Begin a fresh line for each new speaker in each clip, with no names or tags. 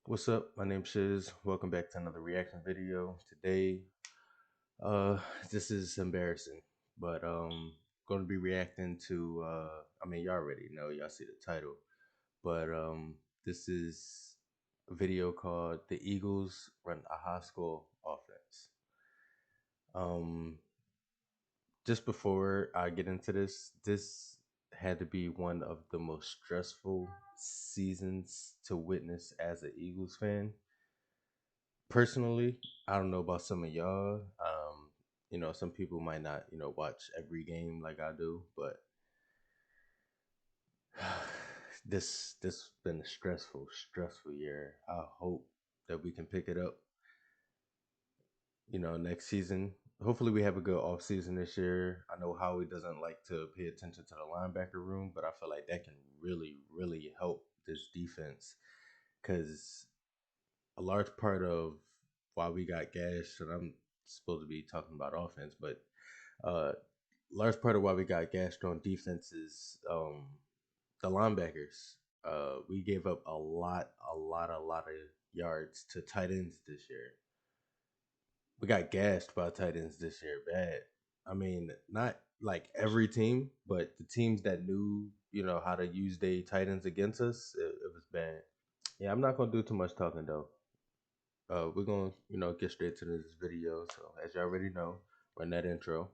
What's up? My name's Shiz. Welcome back to another reaction video. Today, this is embarrassing, but going to be reacting to y'all already know, y'all see the title, but this is a video called "The Eagles Run a High School Offense." Um, just before I get into this had to be one of the most stressful seasons to witness as an Eagles fan. Personally, I don't know about some of y'all. Some people might not, watch every game like I do, but this been a stressful year. I hope that we can pick it up, next season. Hopefully we have a good off season this year. I know Howie doesn't like to pay attention to the linebacker room, but I feel like that can really help this defense because a large part of why we got gashed, and I'm supposed to be talking about offense, but uh, large part of why we got gashed on defense is the linebackers. We gave up a lot of yards to tight ends this year. We got gashed by tight ends this year, bad. I mean, not like every team, but the teams that knew, how to use their tight ends against us, it was bad. Yeah, I'm not gonna do too much talking though. We're gonna, get straight to this video. So as you already know, run that intro.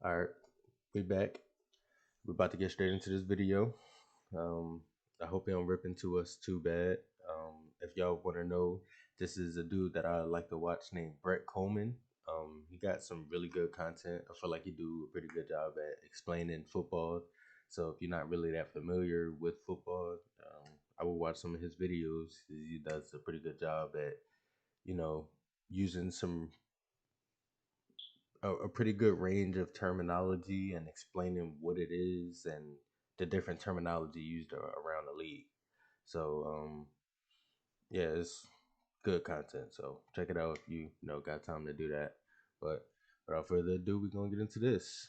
All right, we back. We're about to get straight into this video. Um, I hope you don't rip into us too bad. If y'all want to know, this is a dude that I like to watch named Brett Coleman. He got some really good content. I feel like he do a pretty good job at explaining football. So if you're not really that familiar with football, I will watch some of his videos. He does a pretty good job at, you know, using a pretty good range of terminology and explaining what it is and the different terminology used around the league. So yeah, it's good content. So check it out if you got time to do that. But without further ado, we're gonna get into this.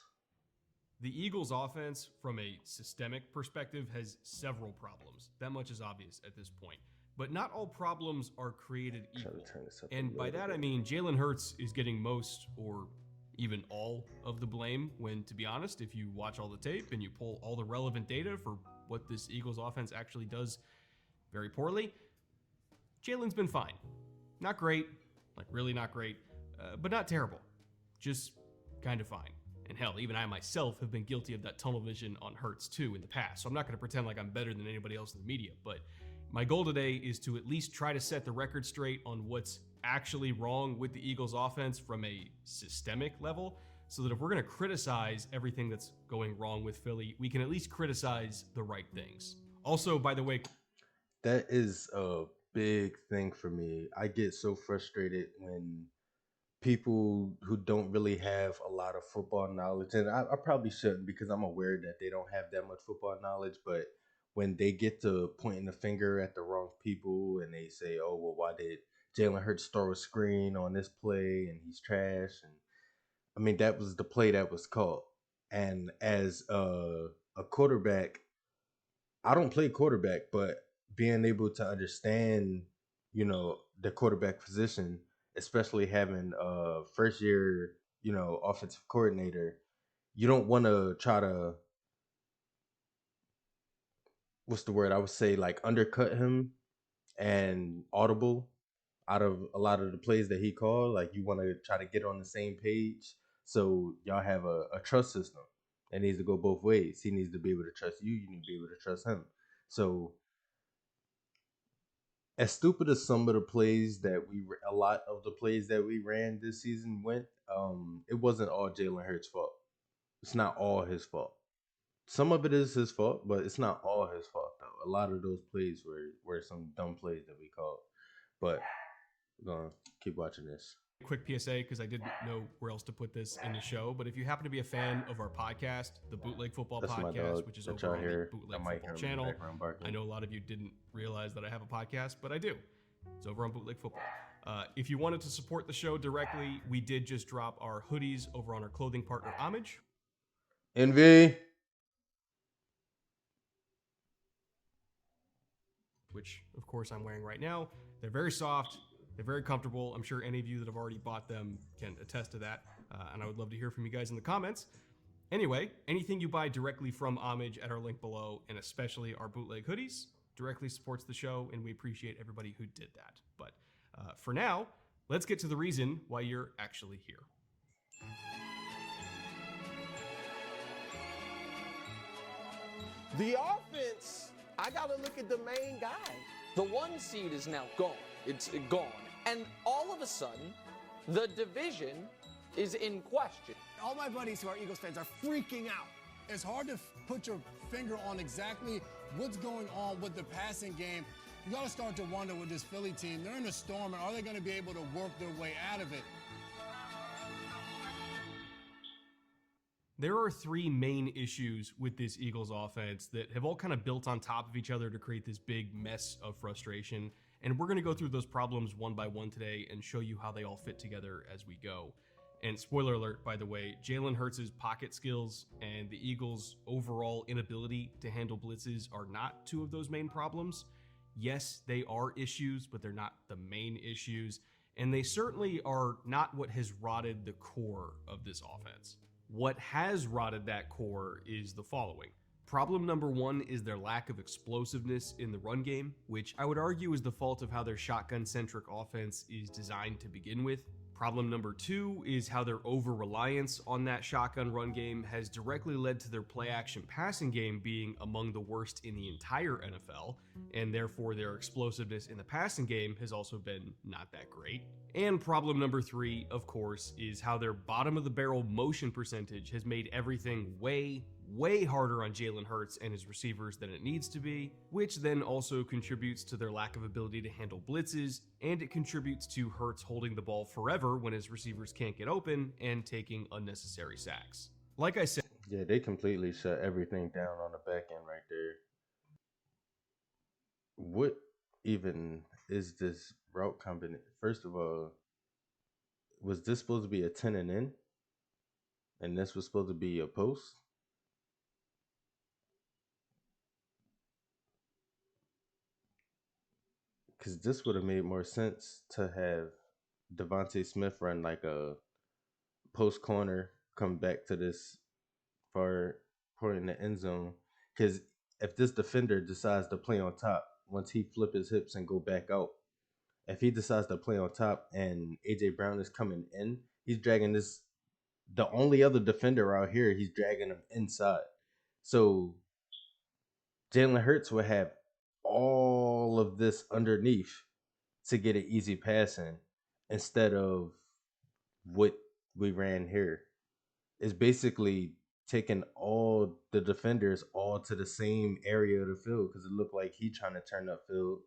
The Eagles' offense, from a systemic perspective, has several problems. That much is obvious at this point. But not all problems are created
Try to
equal.
turn this up a
And by
little
that I
bit.
mean Jalen Hurts is getting most or even all of the blame when, to be honest, if you watch all the tape and you pull all the relevant data for what this Eagles offense actually does very poorly, Jalen's been fine. Not great, like really not great, but not terrible. Just kind of fine. And hell, even I myself have been guilty of that tunnel vision on Hertz too in the past. So I'm not going to pretend like I'm better than anybody else in the media. But my goal today is to at least try to set the record straight on what's actually wrong with the Eagles offense from a systemic level. So that if we're going to criticize everything that's going wrong with Philly, we can at least criticize the right things. Also, by the way,
That is a big thing for me. I get so frustrated when people who don't really have a lot of football knowledge, and I probably shouldn't because I'm aware that they don't have that much football knowledge, but when they get to pointing the finger at the wrong people and they say, oh, well, why did Jalen Hurts throw a screen on this play and he's trash? And I mean, that was the play that was called. And as a quarterback, I don't play quarterback, but being able to understand, the quarterback position, especially having a first year, offensive coordinator, you don't want to try to, what's the word? I would say like undercut him and audible out of a lot of the plays that he called. Like you want to try to get on the same page so y'all have a trust system. It needs to go both ways. He needs to be able to trust you. You need to be able to trust him. So as stupid as some of the plays that a lot of the plays that we ran this season went, it wasn't all Jalen Hurts' fault. It's not all his fault. Some of it is his fault, but it's not all his fault though. A lot of those plays were some dumb plays that we called. But we're gonna keep watching this.
quick PSA because I didn't know where else to put this in the show. But if you happen to be a fan of our podcast, the Bootleg Football
That's my
Podcast,
dog
which is
that
over
y'all
on the
hear.
Bootleg
I might
Football
hear him in the
channel,
background barking.
I know a lot of you didn't realize that I have a podcast, but I do. It's over on Bootleg Football. If you wanted to support the show directly, we did just drop our hoodies over on our clothing partner, Homage.
Envy.
Which, of course, I'm wearing right now. They're very soft. They're very comfortable. I'm sure any of you that have already bought them can attest to that. And I would love to hear from you guys in the comments. Anyway, anything you buy directly from Homage at our link below, and especially our bootleg hoodies, directly supports the show, and we appreciate everybody who did that. But for now, let's get to the reason why you're actually here.
The offense, I got to look at the main guy.
The 1 seed is now gone. It's gone. And all of a sudden, the division is in question.
All my buddies who are Eagles fans are freaking out. It's hard to put your finger on exactly what's going on with the passing game. You got to start to wonder with this Philly team. They're in a storm, and are they going to be able to work their way out of it?
There are 3 main issues with this Eagles offense that have all kind of built on top of each other to create this big mess of frustration. And we're going to go through those problems one by one today and show you how they all fit together as we go. And spoiler alert, by the way, Jalen Hurts' pocket skills and the Eagles' overall inability to handle blitzes are not 2 of those main problems. Yes, they are issues, but they're not the main issues. And they certainly are not what has rotted the core of this offense. What has rotted that core is the following. Problem number 1 is their lack of explosiveness in the run game, which I would argue is the fault of how their shotgun-centric offense is designed to begin with. Problem number 2 is how their over-reliance on that shotgun run game has directly led to their play-action passing game being among the worst in the entire NFL, and therefore their explosiveness in the passing game has also been not that great. And problem number 3, of course, is how their bottom-of-the-barrel motion percentage has made everything way harder on Jalen Hurts and his receivers than it needs to be, which then also contributes to their lack of ability to handle blitzes, and it contributes to Hurts holding the ball forever when his receivers can't get open and taking unnecessary sacks. Like I said,
Yeah, they completely shut everything down on the back end right there. What even is this route combination? First of all, was this supposed to be a 10 and in? And this was supposed to be a post? Because this would have made more sense to have Devontae Smith run like a post corner, come back to this far point in the end zone. Because if this defender decides to play on top, once he flip his hips and go back out, if he decides to play on top and AJ Brown is coming in, he's dragging this. The only other defender out here, he's dragging him inside. So Jalen Hurts would have all of this underneath to get an easy pass in instead of what we ran here. It's basically taking all the defenders all to the same area of the field because it looked like he's trying to turn upfield.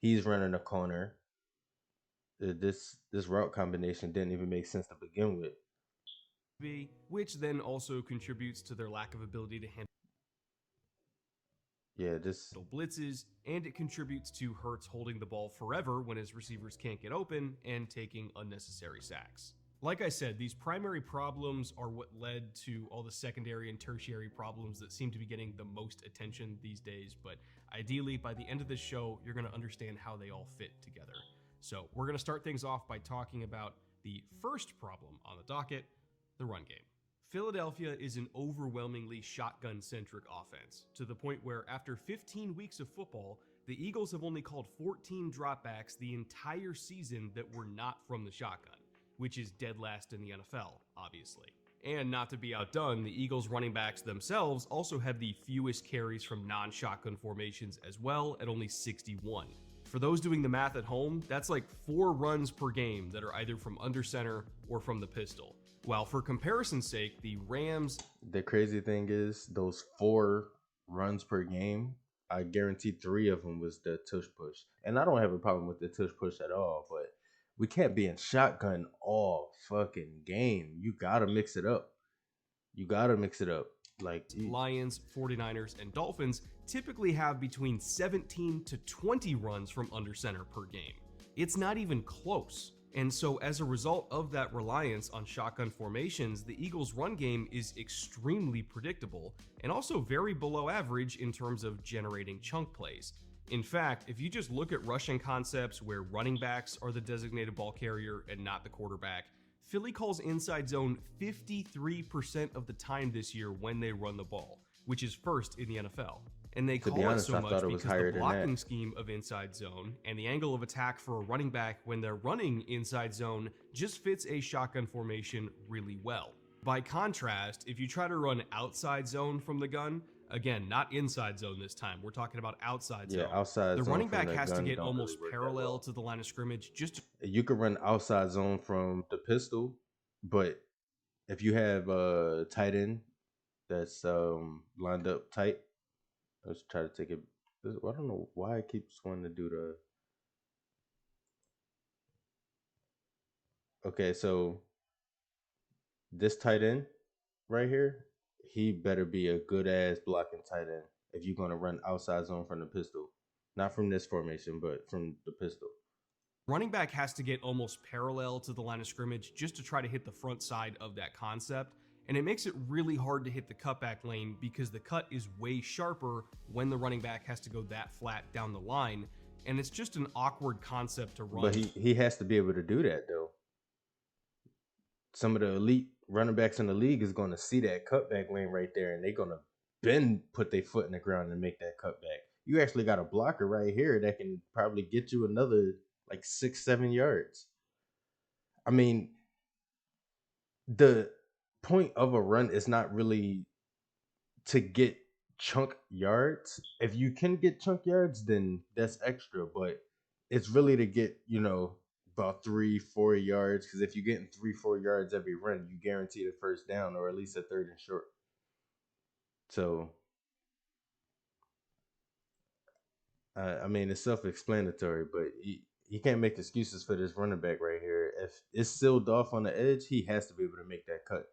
He's running a corner. This route combination didn't even make sense to begin with.
which then also contributes to their lack of ability to handle
this
blitzes, and it contributes to Hurts holding the ball forever when his receivers can't get open and taking unnecessary sacks. Like I said, these primary problems are what led to all the secondary and tertiary problems that seem to be getting the most attention these days, but ideally, by the end of this show, you're going to understand how they all fit together. So we're going to start things off by talking about the first problem on the docket, the run game. Philadelphia is an overwhelmingly shotgun-centric offense, to the point where after 15 weeks of football, the Eagles have only called 14 dropbacks the entire season that were not from the shotgun, which is dead last in the NFL, obviously. And not to be outdone, the Eagles running backs themselves also have the fewest carries from non-shotgun formations as well, at only 61. For those doing the math at home, that's like 4 runs per game that are either from under center or from the pistol. While for comparison's sake, the Rams...
The crazy thing is, those 4 runs per game, I guarantee 3 of them was the tush push. And I don't have a problem with the tush push at all, but We can't be in shotgun all fucking game. You gotta mix it up. You gotta mix it up. Like
Lions, 49ers, and Dolphins typically have between 17 to 20 runs from under center per game. It's not even close. And so as a result of that reliance on shotgun formations, the Eagles' run game is extremely predictable and also very below average in terms of generating chunk plays. In fact, if you just look at rushing concepts where running backs are the designated ball carrier and not the quarterback, Philly calls inside zone 53% of the time this year when they run the ball, which is first in the NFL. And they call it so much because the blocking scheme of inside zone and the angle of attack for a running back when they're running inside zone just fits a shotgun formation really well. By contrast, if you try to run outside zone from the gun, again, not inside zone this time, we're talking about outside zone.
Yeah, outside
the
zone. The
running back has to get almost parallel to the line of scrimmage just to...
You can run outside zone from the pistol, but if you have a tight end that's lined up tight, let's try to take it. I don't know why it keeps wanting to do the. Okay, so this tight end right here, he better be a good ass blocking tight end if you're gonna run outside zone from the pistol, not from this formation, but from the pistol.
Running back has to get almost parallel to the line of scrimmage just to try to hit the front side of that concept. And it makes it really hard to hit the cutback lane because the cut is way sharper when the running back has to go that flat down the line. And it's just an awkward concept to run.
But he has to be able to do that, though. Some of the elite running backs in the league is going to see that cutback lane right there, and they're going to put their foot in the ground and make that cutback. You actually got a blocker right here that can probably get you another like 6-7 yards. I mean, the point of a run is not really to get chunk yards. If you can get chunk yards, then that's extra, but it's really to get, about 3-4 yards, because if you're getting 3-4 yards every run, you guarantee the first down or at least a third and short. So I mean, it's self-explanatory, but you can't make excuses for this running back right here. If it's sealed off on the edge, he has to be able to make that cut.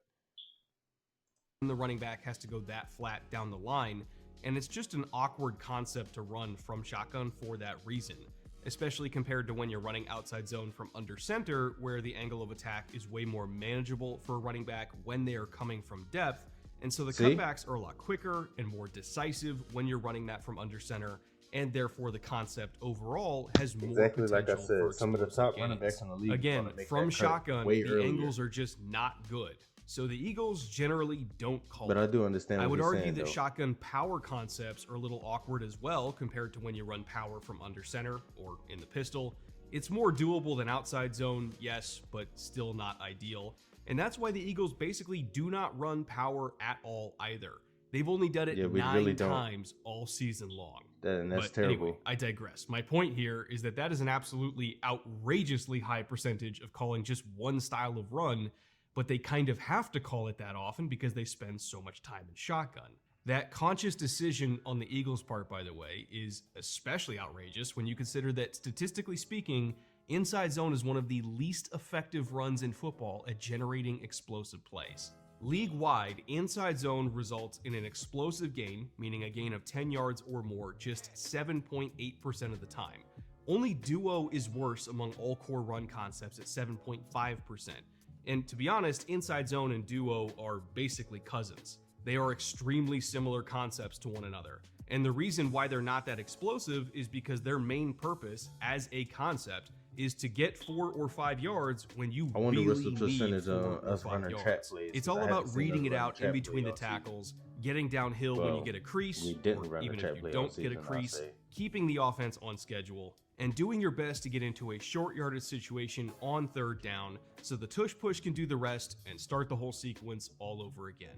The running back has to go that flat down the line, and it's just an awkward concept to run from shotgun for that reason, especially compared to when you're running outside zone from under center, where the angle of attack is way more manageable for a running back when they are coming from depth, and so the cutbacks are a lot quicker and more decisive when you're running that from under center, and therefore the concept overall has more
exactly
potential.
Like I said, some of the top running backs in the league
again from shotgun, the angles are just not good. So the Eagles generally don't call
it. But I do understand what
I would
you're
argue
saying,
that
though.
shotgun power concepts are a little awkward as well compared to when you run power from under center or in the pistol. It's more doable than outside zone, yes, but still not ideal. And that's why the Eagles basically do not run power at all either. They've only done it 9 times all season long.
That's terrible.
Anyway, I digress. My point here is that is an absolutely outrageously high percentage of calling just one style of run, but they kind of have to call it that often because they spend so much time in shotgun. That conscious decision on the Eagles' part, by the way, is especially outrageous when you consider that, statistically speaking, inside zone is one of the least effective runs in football at generating explosive plays. League-wide, inside zone results in an explosive gain, meaning a gain of 10 yards or more, just 7.8% of the time. Only duo is worse among all core run concepts at 7.5%. And to be honest, inside zone and duo are basically cousins. They are extremely similar concepts to one another. And the reason why they're not that explosive is because their main purpose as a concept is to get 4 or 5 yards when you really need 4 or 5 yards. It's all about reading it out in between the tackles, getting downhill when you get a crease, or even if you don't get a crease, keeping the offense on schedule, and doing your best to get into a short yardage situation on third down so the tush push can do the rest and start the whole sequence all over again.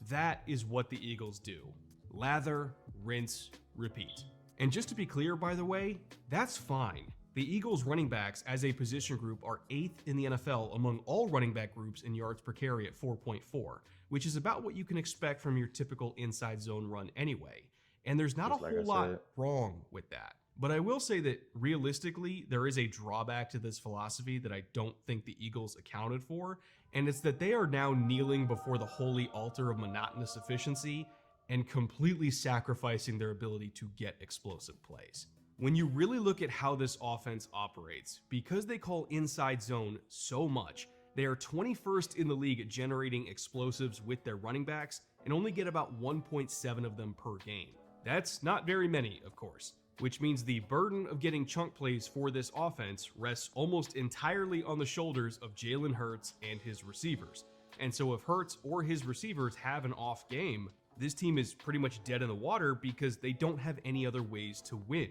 That is what the Eagles do. Lather, rinse, repeat. And just to be clear, by the way, that's fine. The Eagles running backs as a position group are 8th in the NFL among all running back groups in yards per carry at 4.4, which is about what you can expect from your typical inside zone run anyway. And there's not a whole lot wrong with that. But I will say that realistically, there is a drawback to this philosophy that I don't think the Eagles accounted for, and it's that they are now kneeling before the holy altar of monotonous efficiency and completely sacrificing their ability to get explosive plays. When you really look at how this offense operates, because they call inside zone so much, they are 21st in the league at generating explosives with their running backs and only get about 1.7 of them per game. That's not very many, of course, which means the burden of getting chunk plays for this offense rests almost entirely on the shoulders of Jalen Hurts and his receivers. And so if Hurts or his receivers have an off game, this team is pretty much dead in the water because they don't have any other ways to win.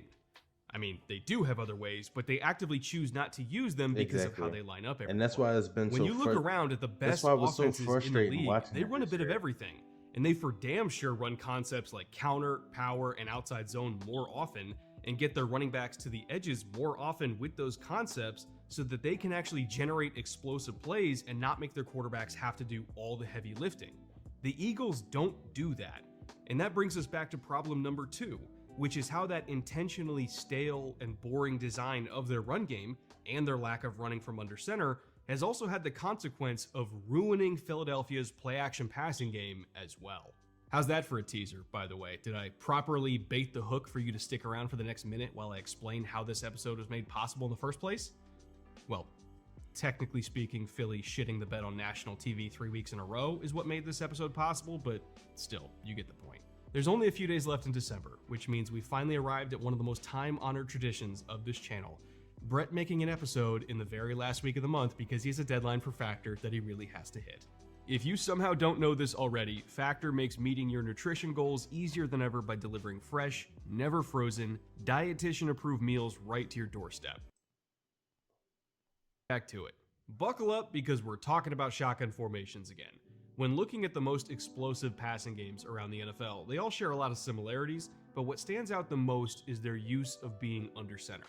I mean, they do have other ways, but they actively choose not to use them because of how they line up every
And that's why it's been
when you look around at the best offenses in the league, they run a bit of everything. And they for damn sure run concepts like counter, power, and outside zone more often, and get their running backs to the edges more often with those concepts so that they can actually generate explosive plays and not make their quarterbacks have to do all the heavy lifting. The Eagles don't do that. And that brings us back to problem number 2, which is how that intentionally stale and boring design of their run game and their lack of running from under center has also had the consequence of ruining Philadelphia's play-action passing game as well. How's that for a teaser, by the way? Did I properly bait the hook for you to stick around for the next minute while I explain how this episode was made possible in the first place? Well, technically speaking, Philly shitting the bed on national TV 3 weeks in a row is what made this episode possible, but still, you get the point. There's only a few days left in December, which means we finally arrived at one of the most time-honored traditions of this channel, Brett making an episode in the very last week of the month because he has a deadline for Factor that he really has to hit. If you somehow don't know this already, Factor makes meeting your nutrition goals easier than ever by delivering fresh, never frozen, dietitian-approved meals right to your doorstep. Back to it. Buckle up because we're talking about shotgun formations again. When looking at the most explosive passing games around the NFL, they all share a lot of similarities, but what stands out the most is their use of being under center.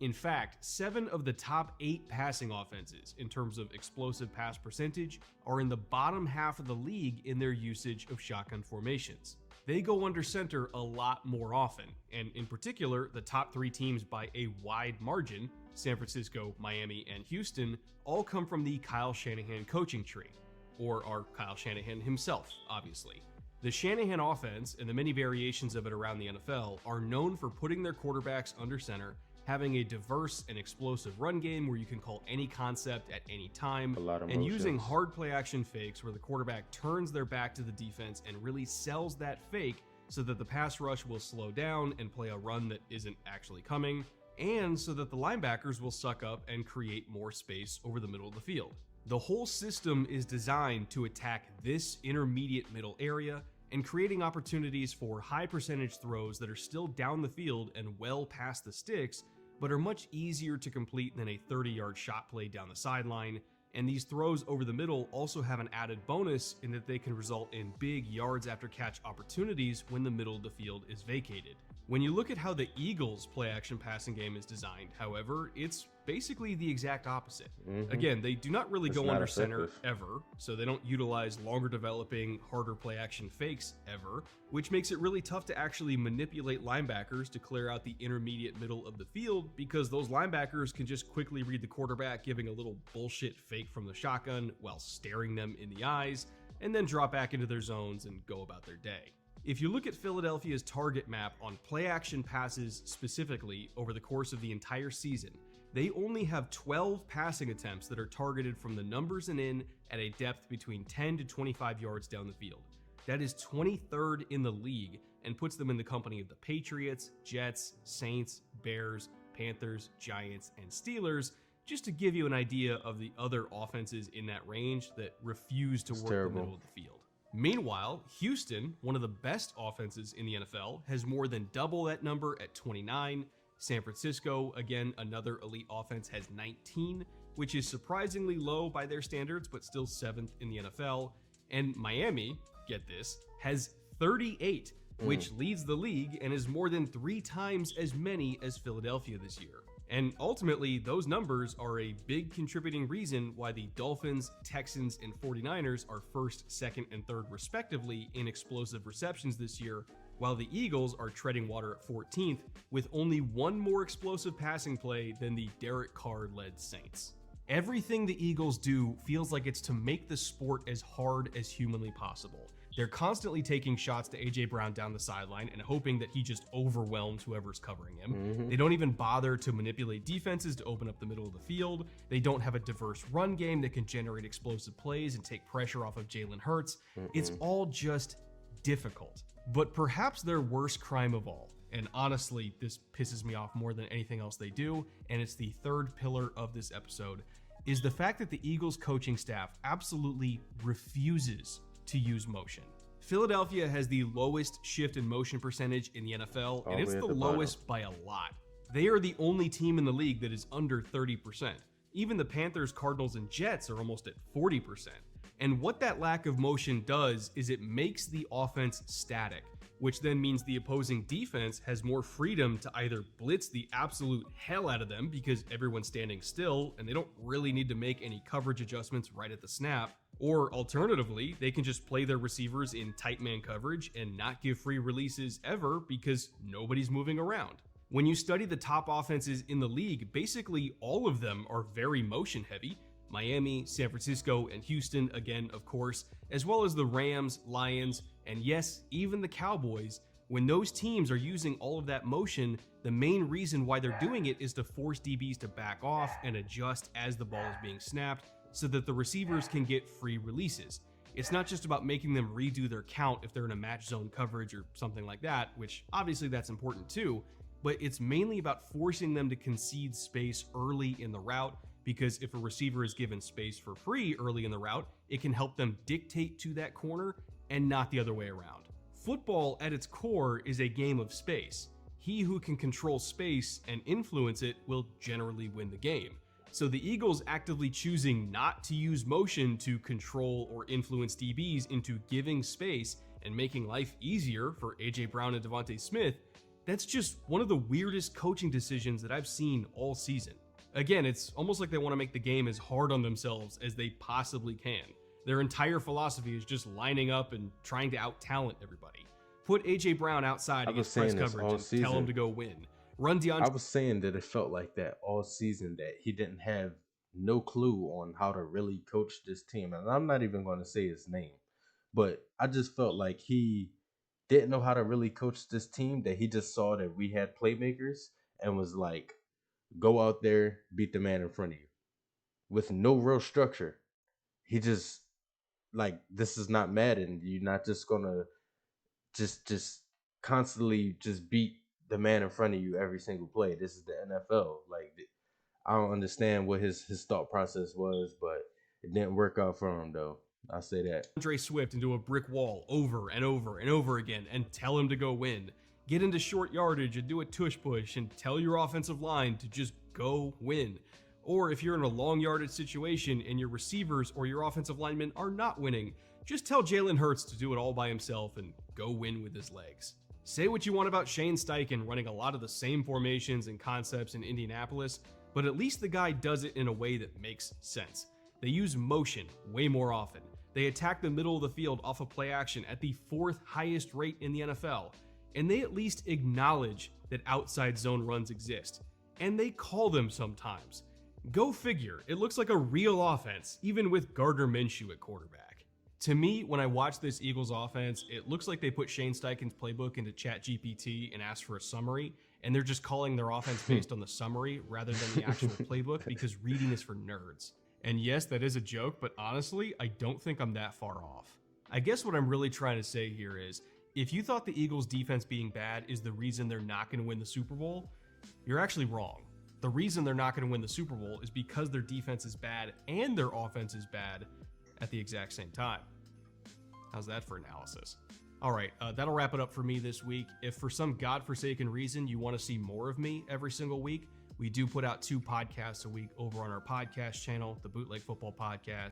In fact, 7 of the top 8 passing offenses in terms of explosive pass percentage are in the bottom half of the league in their usage of shotgun formations. They go under center a lot more often, and in particular, the top 3 teams by a wide margin, San Francisco, Miami, and Houston, all come from the Kyle Shanahan coaching tree, or are Kyle Shanahan himself, obviously. The Shanahan offense and the many variations of it around the NFL are known for putting their quarterbacks under center, having a diverse and explosive run game where you can call any concept at any time, and using hard play action fakes where the quarterback turns their back to the defense and really sells that fake so that the pass rush will slow down and play a run that isn't actually coming, and so that the linebackers will suck up and create more space over the middle of the field. The whole system is designed to attack this intermediate middle area and creating opportunities for high percentage throws that are still down the field and well past the sticks, but are much easier to complete than a 30-yard shot play down the sideline. And these throws over the middle also have an added bonus in that they can result in big yards after catch opportunities when the middle of the field is vacated. When you look at how the Eagles' play-action passing game is designed, however, it's basically the exact opposite. Again, they do not really go under center ever, so they don't utilize longer developing, harder play-action fakes ever, which makes it really tough to actually manipulate linebackers to clear out the intermediate middle of the field because those linebackers can just quickly read the quarterback giving a little bullshit fake from the shotgun while staring them in the eyes, and then drop back into their zones and go about their day. If you look at Philadelphia's target map on play-action passes specifically over the course of the entire season, they only have 12 passing attempts that are targeted from the numbers and in at a depth between 10 to 25 yards down the field. That is 23rd in the league and puts them in the company of the Patriots, Jets, Saints, Bears, Panthers, Giants, and Steelers, just to give you an idea of the other offenses in that range that refuse to work the middle of the field. Meanwhile, Houston, one of the best offenses in the NFL, has more than double that number at 29. San Francisco, again, another elite offense, has 19, which is surprisingly low by their standards, but still 7th in the NFL. And Miami, get this, has 38, which leads the league and is more than 3 times as many as Philadelphia this year. And ultimately, those numbers are a big contributing reason why the Dolphins, Texans, and 49ers are 1st, 2nd, and 3rd respectively in explosive receptions this year, while the Eagles are treading water at 14th with only one more explosive passing play than the Derek Carr-led Saints. Everything the Eagles do feels like it's to make the sport as hard as humanly possible. They're constantly taking shots to A.J. Brown down the sideline and hoping that he just overwhelms whoever's covering him. They don't even bother to manipulate defenses to open up the middle of the field. They don't have a diverse run game that can generate explosive plays and take pressure off of Jalen Hurts. It's all just difficult. But perhaps their worst crime of all, and honestly, this pisses me off more than anything else they do, and it's the third pillar of this episode, is the fact that the Eagles coaching staff absolutely refuses to use motion. Philadelphia has the lowest shift in motion percentage in the NFL, and it's the lowest by a lot. They are the only team in the league that is under 30%. Even the Panthers, Cardinals, and Jets are almost at 40%. And what that lack of motion does is it makes the offense static, which then means the opposing defense has more freedom to either blitz the absolute hell out of them because everyone's standing still and they don't really need to make any coverage adjustments right at the snap, or alternatively, they can just play their receivers in tight man coverage and not give free releases ever because nobody's moving around. When you study the top offenses in the league, basically all of them are very motion heavy. Miami, San Francisco, and Houston, again, of course, as well as the Rams, Lions, and yes, even the Cowboys. When those teams are using all of that motion, the main reason why they're doing it is to force DBs to back off and adjust as the ball is being snapped so that the receivers can get free releases. It's not just about making them redo their count if they're in a match zone coverage or something like that, which obviously that's important too, but it's mainly about forcing them to concede space early in the route, because if a receiver is given space for free early in the route, it can help them dictate to that corner and not the other way around. Football at its core is a game of space. He who can control space and influence it will generally win the game. So the Eagles actively choosing not to use motion to control or influence DBs into giving space and making life easier for A.J. Brown and Devontae Smith, that's just one of the weirdest coaching decisions that I've seen all season. Again, it's almost like they want to make the game as hard on themselves as they possibly can. Their entire philosophy is just lining up and trying to out-talent everybody. Put A.J. Brown outside against press coverage and tell him to go win. Run DeAndre.
I was saying that it felt like that all season, that he didn't have no clue on how to really coach this team. And I'm not even going to say his name, but I just felt like he didn't know how to really coach this team, that he just saw that we had playmakers and was like, go out there, beat the man in front of you with no real structure. He just like, this is not Madden. You're not just gonna just constantly just beat the man in front of you every single play. This is the NFL. Like, I don't understand what his thought process was, but it didn't work out for him though. I say that.
Andre Swift into a brick wall over and over and over again and tell him to go win. Get into short yardage and do a tush push and tell your offensive line to just go win. Or if you're in a long yardage situation and your receivers or your offensive linemen are not winning, just tell Jalen Hurts to do it all by himself and go win with his legs. Say what you want about Shane Steichen running a lot of the same formations and concepts in Indianapolis, but at least the guy does it in a way that makes sense. They use motion way more often. They attack the middle of the field off of play action at the 4th highest rate in the NFL. And they at least acknowledge that outside zone runs exist. And they call them sometimes. Go figure, it looks like a real offense, even with Gardner Minshew at quarterback. To me, when I watch this Eagles offense, it looks like they put Shane Steichen's playbook into ChatGPT and asked for a summary, and they're just calling their offense based on the summary rather than the actual playbook because reading is for nerds. And yes, that is a joke, but honestly, I don't think I'm that far off. I guess what I'm really trying to say here is, if you thought the Eagles' defense being bad is the reason they're not going to win the Super Bowl, you're actually wrong. The reason they're not going to win the Super Bowl is because their defense is bad and their offense is bad at the exact same time. How's that for analysis? All right, that'll wrap it up for me this week. If for some godforsaken reason you want to see more of me every single week, we do put out 2 podcasts a week over on our podcast channel, the Bootleg Football Podcast.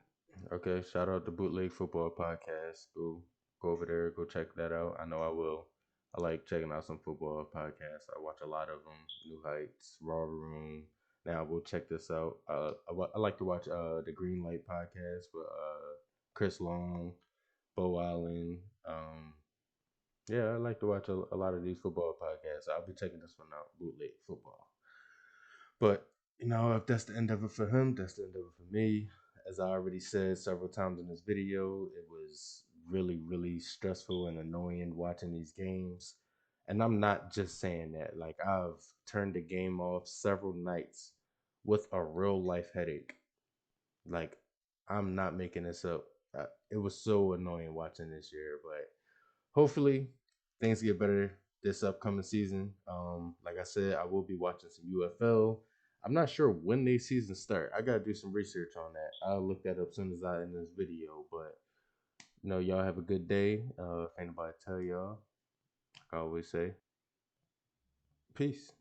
Okay, shout out to Bootleg Football Podcast. Go over there, go check that out. I know I will. I like checking out some football podcasts. I watch a lot of them. New Heights, Raw Room. Now we'll check this out. I like to watch the Green Light podcast with Chris Long, Bo Allen, Yeah, I like to watch a lot of these football podcasts. I'll be checking this one out, Bootleg Football. But if that's the end of it for him, that's the end of it for me. As I already said several times in this video, it was really, really stressful and annoying watching these games. And I'm not just saying that. Like, I've turned the game off several nights with a real life headache. Like, I'm not making this up. It was so annoying watching this year, but hopefully things get better this upcoming season. Like I said, I will be watching some UFL. I'm not sure when they season start. I gotta do some research on that. I'll look that up as soon as I end this video. But y'all have a good day. If anybody tell y'all, like I always say, peace.